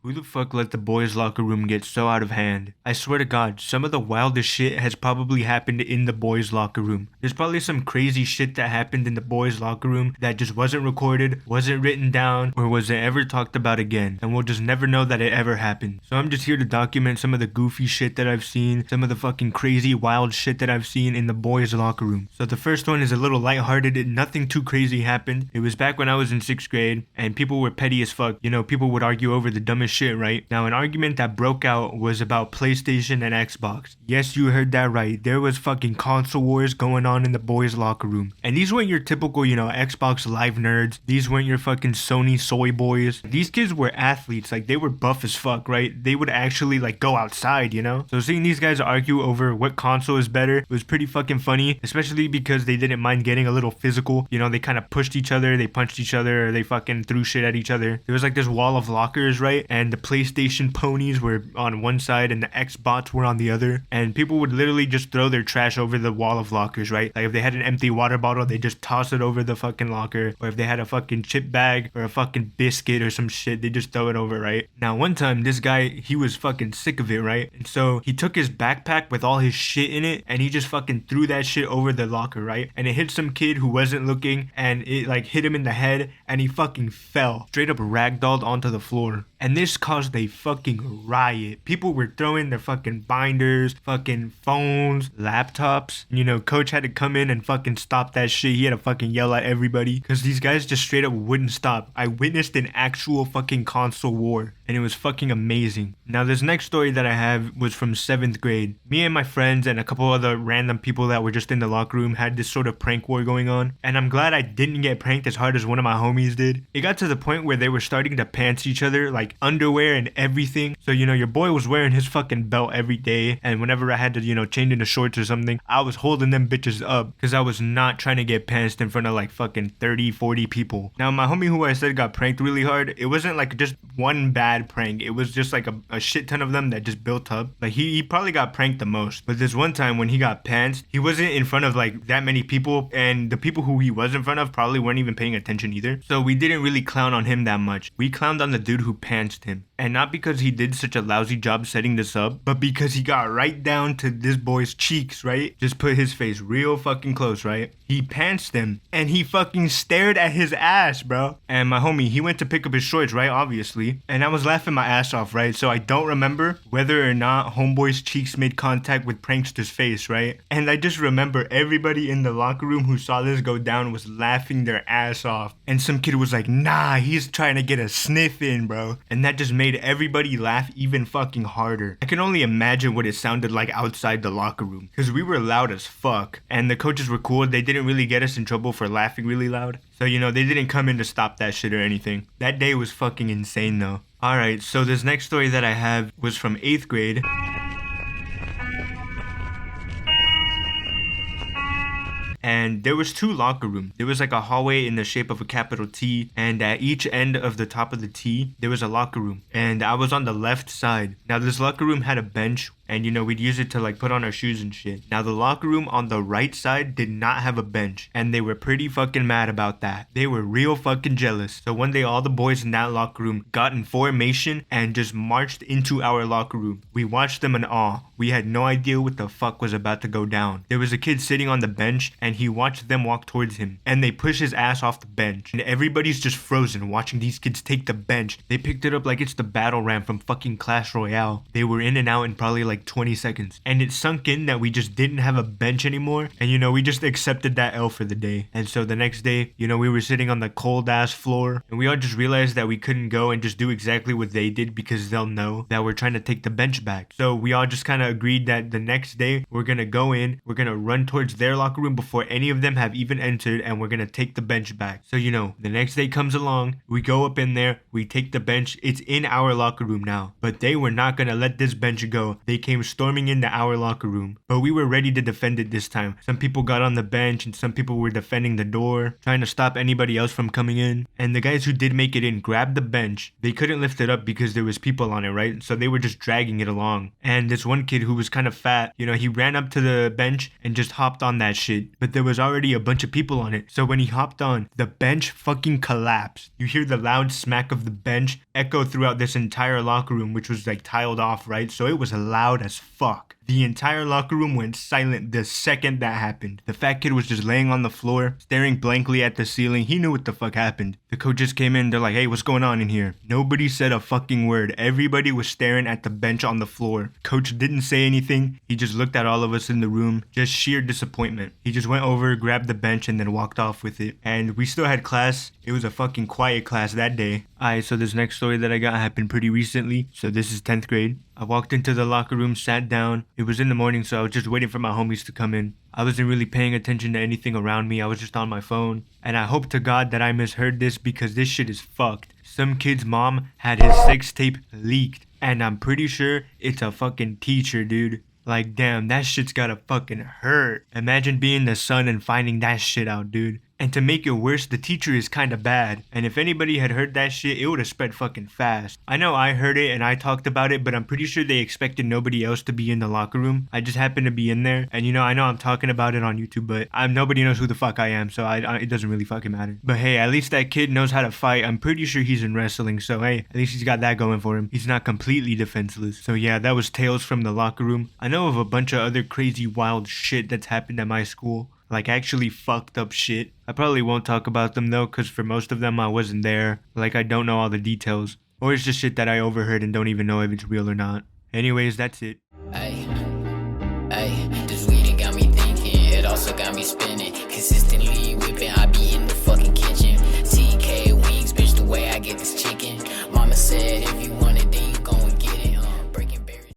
Who the fuck let the boys' locker room get so out of hand? I swear to God, some of the wildest shit has probably happened in the boys' locker room. There's probably some crazy shit that happened in the boys' locker room that just wasn't recorded, wasn't written down, or wasn't ever talked about again. And we'll just never know that it ever happened. So I'm just here to document some of the goofy shit that I've seen, some of the fucking crazy, wild shit that I've seen in the boys' locker room. So the first one is a little lighthearted. Nothing too crazy happened. It was back when I was in 6th grade, and people were petty as fuck. You know, people would argue over the dumbest shit, right? Now, an argument that broke out was about PlayStation and Xbox. Yes, you heard that right. There was fucking console wars going on in the boys' locker room. And these weren't your typical, Xbox Live nerds. These weren't your fucking Sony soy boys. These kids were athletes. Like, they were buff as fuck, right? They would actually, go outside, So seeing these guys argue over what console is better was pretty fucking funny, especially because they didn't mind getting a little physical. They kind of pushed each other, they punched each other, or they fucking threw shit at each other. There was this wall of lockers, right? And the PlayStation ponies were on one side and the Xbots were on the other. And people would literally just throw their trash over the wall of lockers, right? Like, if they had an empty water bottle, they just toss it over the fucking locker. Or if they had a fucking chip bag or a fucking biscuit or some shit, they just throw it over, right? Now, one time, this guy, he was fucking sick of it, right? And so he took his backpack with all his shit in it and he just fucking threw that shit over the locker, right? And it hit some kid who wasn't looking and it hit him in the head and he fucking fell. Straight up ragdolled onto the floor. And this caused a fucking riot. People were throwing their fucking binders, fucking phones, laptops. Coach had to come in and fucking stop that shit. He had to fucking yell at everybody because these guys just straight up wouldn't stop. I witnessed an actual fucking console war and it was fucking amazing. Now, this next story that I have was from 7th grade. Me and my friends and a couple other random people that were just in the locker room had this sort of prank war going on. And I'm glad I didn't get pranked as hard as one of my homies did. It got to the point where they were starting to pants each other, like underwear and everything. So, your boy was wearing his fucking belt every day. And whenever I had to, change into shorts or something, I was holding them bitches up because I was not trying to get pantsed in front of 30, 40 people. Now, my homie who I said got pranked really hard, it wasn't just one bad prank. It was just a shit ton of them that just built up. He probably got pranked the most. But this one time when he got pantsed, he wasn't in front of that many people. And the people who he was in front of probably weren't even paying attention either. So we didn't really clown on him that much. We clowned on the dude who pantsed him. And not because he did such a lousy job setting this up, but because he got right down to this boy's cheeks, right? Just put his face real fucking close, right? He pantsed him and he fucking stared at his ass, bro. And my homie, he went to pick up his shorts, right? Obviously. And I was laughing my ass off, right? So I don't remember whether or not homeboy's cheeks made contact with prankster's face, right? And I just remember everybody in the locker room who saw this go down was laughing their ass off. And some kid was like, nah, he's trying to get a sniff in, bro. And that just made everybody laugh even fucking harder. I can only imagine what it sounded like outside the locker room because we were loud as fuck and the coaches were cool. They didn't really get us in trouble for laughing really loud. So, they didn't come in to stop that shit or anything. That day was fucking insane though. Alright, so this next story that I have was from 8th grade. And there was 2 locker rooms. There was a hallway in the shape of a capital T, and at each end of the top of the T, there was a locker room. And I was on the left side. Now, this locker room had a bench, and we'd use it to put on our shoes and shit. Now, the locker room on the right side did not have a bench, and they were pretty fucking mad about that. They were real fucking jealous. So one day, all the boys in that locker room got in formation and just marched into our locker room. We watched them in awe. We had no idea what the fuck was about to go down. There was a kid sitting on the bench, and he watched them walk towards him, and they push his ass off the bench. And everybody's just frozen watching these kids take the bench. They picked it up like it's the battle ram from fucking Clash Royale. They were in and out in probably 20 seconds. And it sunk in that we just didn't have a bench anymore. And we just accepted that L for the day. And so the next day, we were sitting on the cold ass floor and we all just realized that we couldn't go and just do exactly what they did because they'll know that we're trying to take the bench back. So we all just kind of agreed that the next day we're gonna go in, we're gonna run towards their locker room before any of them have even entered, and we're gonna take the bench back. So the next day comes along, we go up in there, we take the bench, it's in our locker room now. But they were not gonna let this bench go. They came storming into our locker room, but we were ready to defend it this time. Some people got on the bench and some people were defending the door, trying to stop anybody else from coming in. And the guys who did make it in grabbed the bench. They couldn't lift it up because there was people on it, right? So they were just dragging it along. And this one kid who was kind of fat, he ran up to the bench and just hopped on that shit. But but there was already a bunch of people on it. So when he hopped on, the bench fucking collapsed. You hear the loud smack of the bench echo throughout this entire locker room, which was like tiled off, right? So it was loud as fuck. The entire locker room went silent the second that happened. The fat kid was just laying on the floor, staring blankly at the ceiling. He knew what the fuck happened. The coaches came in, they're like, hey, what's going on in here? Nobody said a fucking word. Everybody was staring at the bench on the floor. Coach didn't say anything. He just looked at all of us in the room, just sheer disappointment. He just went over, grabbed the bench, and then walked off with it. And we still had class. It was a fucking quiet class that day. Alright, so this next story that I got happened pretty recently. So this is 10th grade. I walked into the locker room, sat down. It was in the morning, so I was just waiting for my homies to come in. I wasn't really paying attention to anything around me. I was just on my phone. And I hope to God that I misheard this because this shit is fucked. Some kid's mom had his sex tape leaked. And I'm pretty sure it's a fucking teacher, dude. Like, damn, that shit's gotta fucking hurt. Imagine being the son and finding that shit out, dude. And to make it worse, the teacher is kinda bad. And if anybody had heard that shit, it would've spread fucking fast. I know I heard it and I talked about it, but I'm pretty sure they expected nobody else to be in the locker room. I just happened to be in there. And I know I'm talking about it on YouTube, but nobody knows who the fuck I am, so it doesn't really fucking matter. But hey, at least that kid knows how to fight. I'm pretty sure he's in wrestling, so hey, at least he's got that going for him. He's not completely defenseless. So yeah, that was tales from the locker room. I know of a bunch of other crazy wild shit that's happened at my school. Like actually fucked up shit. I probably won't talk about them though, cause for most of them I wasn't there. Like I don't know all the details. Or it's just shit that I overheard and don't even know if it's real or not. Anyways, that's it. Hey, this weed it got me thinking, it also got me spinning. Consistently whipping, I be in the fucking kitchen. TK wings, bitch, the way I get this chicken. Mama said if you wanna